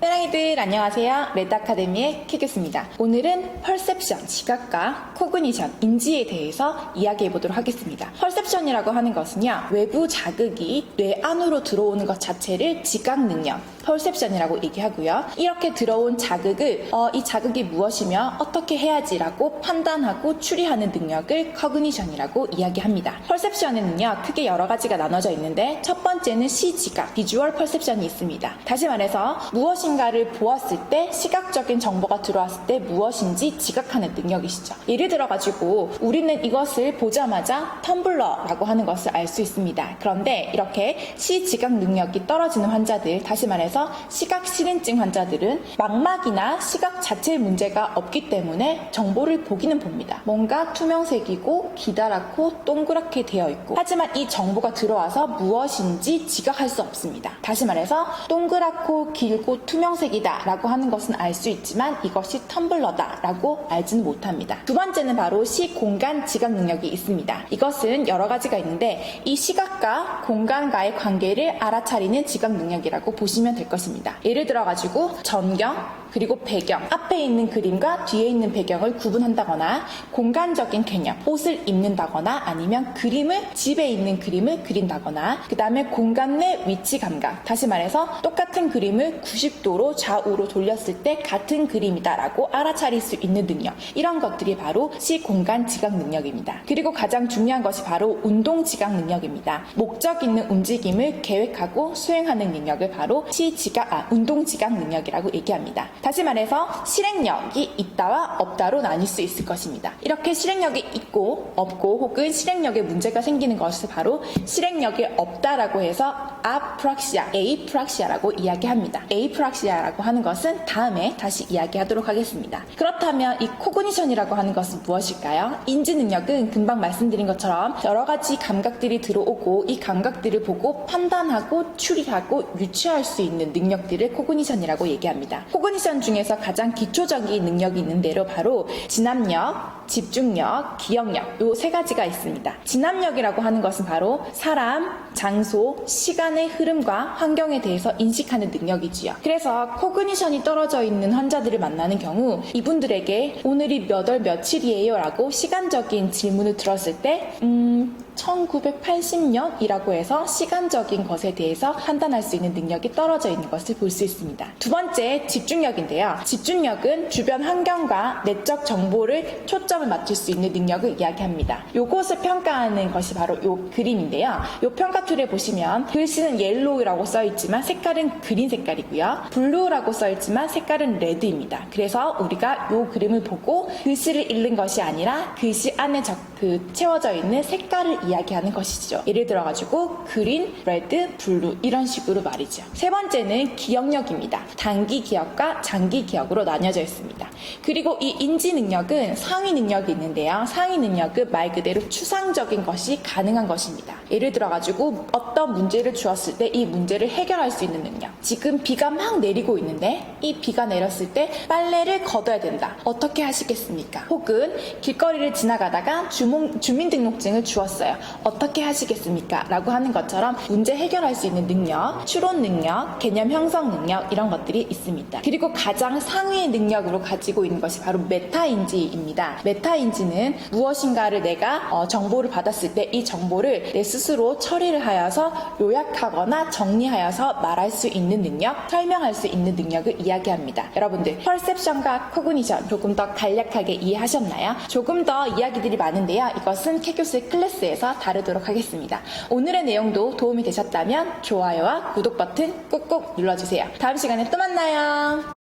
사랑이들 안녕하세요. 레드아카데미의 키교수입니다. 오늘은 퍼셉션, 시각과 코그니션, 인지에 대해서 이야기해보도록 하겠습니다. 퍼셉션이라고 하는 것은요, 외부 자극이 뇌 안으로 들어오는 것 자체를 지각 능력, 퍼셉션이라고 얘기하고요. 이렇게 들어온 자극을 이 자극이 무엇이며 어떻게 해야지라고 판단하고 추리하는 능력을 커그니션이라고 이야기합니다. 퍼셉션에는요, 크게 여러 가지가 나눠져 있는데 첫 번째는 시지각, 비주얼 퍼셉션이 있습니다. 다시 말해서 무엇인가를 보았을 때 시각적인 정보가 들어왔을 때 무엇인지 지각하는 능력이시죠. 예를 들어가지고 우리는 이것을 보자마자 텀블러라고 하는 것을 알 수 있습니다. 그런데 이렇게 시지각 능력이 떨어지는 환자들, 다시 말해서 시각실현증 환자들은 망막이나 시각 자체의 문제가 없기 때문에 정보를 보기는 봅니다. 뭔가 투명색이고 기다랗고 동그랗게 되어 있고, 하지만 이 정보가 들어와서 무엇인지 지각할 수 없습니다. 다시 말해서 동그랗고 길고 투명색이다 라고 하는 것은 알 수 있지만 이것이 텀블러다 라고 알지는 못합니다. 두 번째는 바로 시공간 지각 능력이 있습니다. 이것은 여러 가지가 있는데 이 시각과 공간과의 관계를 알아차리는 지각 능력이라고 보시면 될 것입니다. 예를 들어가지고 전경, 그리고 배경, 앞에 있는 그림과 뒤에 있는 배경을 구분한다거나 공간적인 개념, 옷을 입는다거나 아니면 집에 있는 그림을 그린다거나, 그 다음에 공간 내 위치 감각, 다시 말해서 똑같은 그림을 90도로 좌우로 돌렸을 때 같은 그림이다 라고 알아차릴 수 있는 능력, 이런 것들이 바로 시공간 지각 능력입니다. 그리고 가장 중요한 것이 바로 운동 지각 능력입니다. 목적 있는 움직임을 계획하고 수행하는 능력을 바로 운동 지각 능력이라고 얘기합니다. 다시 말해서 실행력이 있다와 없다로 나뉠 수 있을 것입니다. 이렇게 실행력이 있고 없고 혹은 실행력에 문제가 생기는 것을 바로 실행력이 없다라고 해서 에이프락시아라고 이야기합니다. 에이프락시아라고 하는 것은 다음에 다시 이야기하도록 하겠습니다. 그렇다면 이 코그니션이라고 하는 것은 무엇일까요? 인지 능력은 금방 말씀드린 것처럼 여러 가지 감각들이 들어오고 이 감각들을 보고 판단하고 추리하고 유추할 수 있는 능력들을 코그니션이라고 얘기합니다. 코그니션 중에서 가장 기초적인 능력이 있는 대로 바로 진압력, 집중력, 기억력, 요 세 가지가 있습니다. 진압력이라고 하는 것은 바로 사람, 장소, 시간의 흐름과 환경에 대해서 인식하는 능력이지요. 그래서 코그니션이 떨어져 있는 환자들을 만나는 경우 이분들에게 오늘이 몇 월 며칠이에요 라고 시간적인 질문을 들었을 때 1980년이라고 해서 시간적인 것에 대해서 판단할 수 있는 능력이 떨어져 있는 것을 볼 수 있습니다. 두 번째, 집중력인데요. 집중력은 주변 환경과 내적 정보를 초점을 맞출 수 있는 능력을 이야기합니다. 요것을 평가하는 것이 바로 요 그림인데요. 요 평가 툴에 보시면 글씨는 옐로우라고 써있지만 색깔은 그린 색깔이고요. 블루라고 써있지만 색깔은 레드입니다. 그래서 우리가 요 그림을 보고 글씨를 읽는 것이 아니라 글씨 안에 채워져 있는 색깔을 이야기하는 것이죠. 예를 들어가지고 그린, 레드, 블루 이런 식으로 말이죠. 세 번째는 기억력입니다. 단기 기억과 장기 기억으로 나뉘어져 있습니다. 그리고 이 인지 능력은 상위 능력이 있는데요. 상위 능력은 말 그대로 추상적인 것이 가능한 것입니다. 예를 들어가지고 어떤 문제를 주었을 때 이 문제를 해결할 수 있는 능력. 지금 비가 막 내리고 있는데 이 비가 내렸을 때 빨래를 걷어야 된다. 어떻게 하시겠습니까? 혹은 길거리를 지나가다가 주민등록증을 주었어요. 어떻게 하시겠습니까? 라고 하는 것처럼 문제 해결할 수 있는 능력, 추론 능력, 개념 형성 능력 이런 것들이 있습니다. 그리고 가장 상위의 능력으로 가지고 있는 것이 바로 메타인지입니다. 메타인지는 무엇인가를 내가 정보를 받았을 때 이 정보를 내 스스로 처리를 하여서 요약하거나 정리하여서 말할 수 있는 능력, 설명할 수 있는 능력을 이야기합니다. 여러분들 퍼셉션과 코그니션 조금 더 간략하게 이해하셨나요? 조금 더 이야기들이 많은데요. 이것은 캐교수의 클래스에서 다루도록 하겠습니다. 오늘의 내용도 도움이 되셨다면 좋아요와 구독 버튼 꾹꾹 눌러주세요. 다음 시간에 또 만나요.